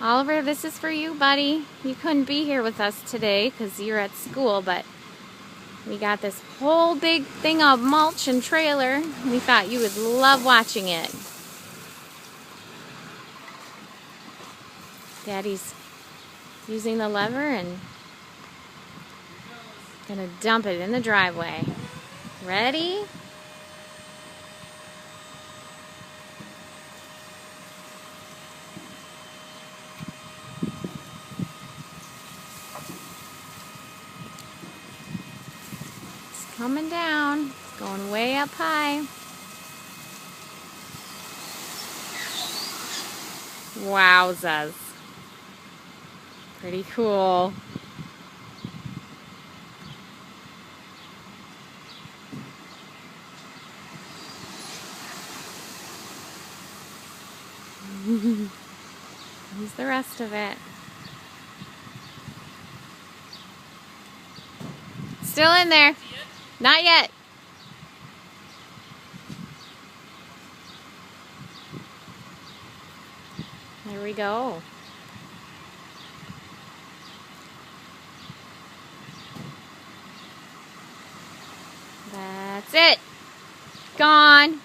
Oliver, this is for you, buddy. You couldn't be here with us today because you're at school, but we got this whole big thing of mulch and trailer. We thought you would love watching it. Daddy's using the lever and gonna dump it in the driveway. Ready? It's coming down. It's going way up high. Wowzers. Pretty cool. Here's the rest of it. Still in there. Not yet. There we go. That's it. Gone.